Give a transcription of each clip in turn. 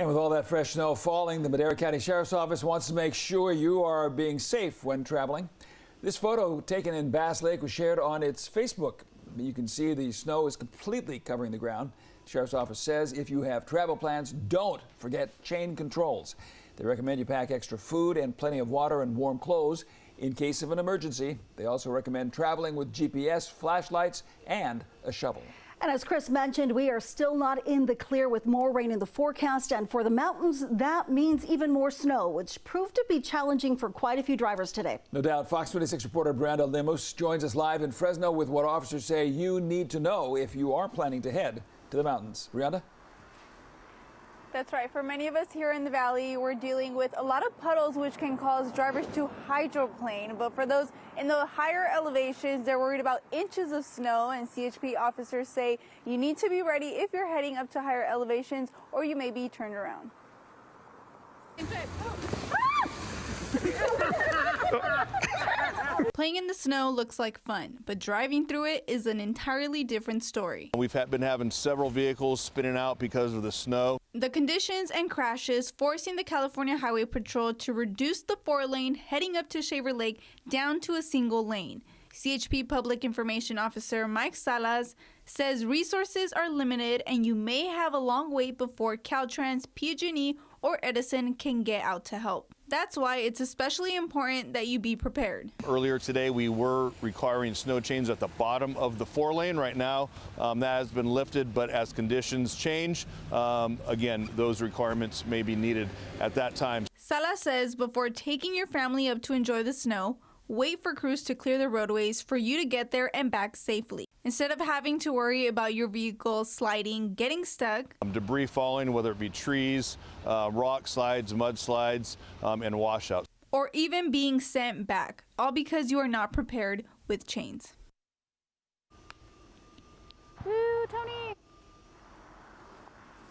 And with all that fresh snow falling, the Madera County Sheriff's Office wants to make sure you are being safe when traveling. This photo taken in Bass Lake was shared on its Facebook. You can see the snow is completely covering the ground. The Sheriff's Office says if you have travel plans, don't forget chain controls. They recommend you pack extra food and plenty of water and warm clothes in case of an emergency. They also recommend traveling with GPS, flashlights, and a shovel. And as Chris mentioned, we are still not in the clear with more rain in the forecast. And for the mountains, that means even more snow, which proved to be challenging for quite a few drivers today. No doubt. Fox 26 reporter Brenda Limos joins us live in Fresno with what officers say you need to know if you are planning to head to the mountains. Brianda? That's right. For many of us here in the valley, we're dealing with a lot of puddles, which can cause drivers to hydroplane. But for those in the higher elevations, they're worried about inches of snow. And CHP officers say you need to be ready if you're heading up to higher elevations, or you may be turned around. Playing in the snow looks like fun, but driving through it is an entirely different story. We've been having several vehicles spinning out because of the snow. The conditions and crashes forcing the California Highway Patrol to reduce the 4-lane heading up to Shaver Lake down to a single lane. CHP Public Information Officer Mike Salas says resources are limited and you may have a long wait before Caltrans, PG&E, or Edison can get out to help. That's why it's especially important that you be prepared. Earlier today, we were requiring snow chains at the bottom of the 4-lane. Right now, that has been lifted, but as conditions change, again, those requirements may be needed at that time. Salas says before taking your family up to enjoy the snow, wait for crews to clear the roadways for you to get there and back safely, instead of having to worry about your vehicle sliding, getting stuck. Debris falling, whether it be trees, rock slides, mudslides, and washouts. Or even being sent back, all because you are not prepared with chains. Woo, Tony!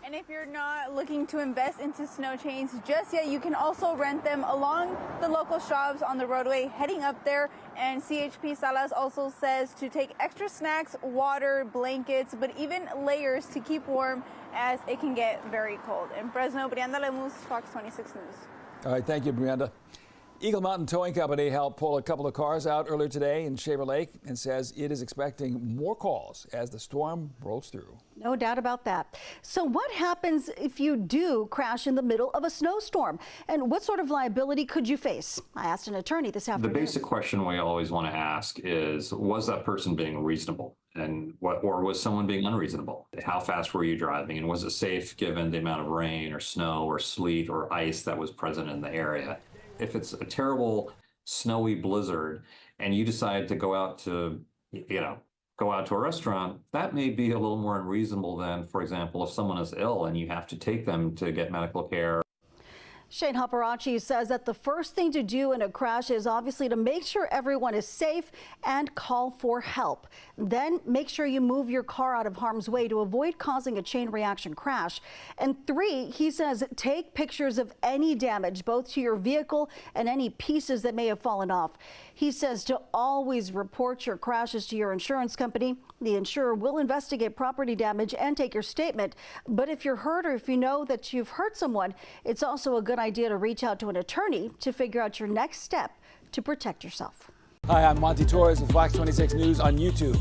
And if you're not looking to invest into snow chains just yet, you can also rent them along the local shops on the roadway heading up there. And CHP Salas also says to take extra snacks, water, blankets, but even layers to keep warm as it can get very cold. In Fresno, Brianda Lemus, Fox 26 News. All right, thank you, Brianda. Eagle Mountain Towing Company helped pull a couple of cars out earlier today in Shaver Lake and says it is expecting more calls as the storm rolls through. No doubt about that. So what happens if you do crash in the middle of a snowstorm? And what sort of liability could you face? I asked an attorney this afternoon. The basic question we always want to ask is, was that person being reasonable? Or was someone being unreasonable? How fast were you driving? And was it safe given the amount of rain or snow or sleet or ice that was present in the area? If it's a terrible snowy blizzard and you decide to go out to, go out to a restaurant, that may be a little more unreasonable than, for example, if someone is ill and you have to take them to get medical care. Shane Haparachi says that the first thing to do in a crash is obviously to make sure everyone is safe and call for help. Then make sure you move your car out of harm's way to avoid causing a chain reaction crash. And 3, he says, take pictures of any damage, both to your vehicle and any pieces that may have fallen off. He says to always report your crashes to your insurance company. The insurer will investigate property damage and take your statement. But if you're hurt or if you know that you've hurt someone, it's also a good idea to reach out to an attorney to figure out your next step to protect yourself. Hi, I'm Monty Torres with Fox 26 News on YouTube.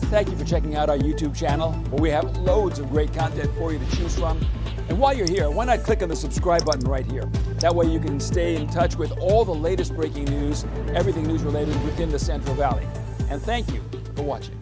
Thank you for checking out our YouTube channel, where we have loads of great content for you to choose from. And while you're here, why not click on the subscribe button right here? That way you can stay in touch with all the latest breaking news, everything news related within the Central Valley. And thank you for watching.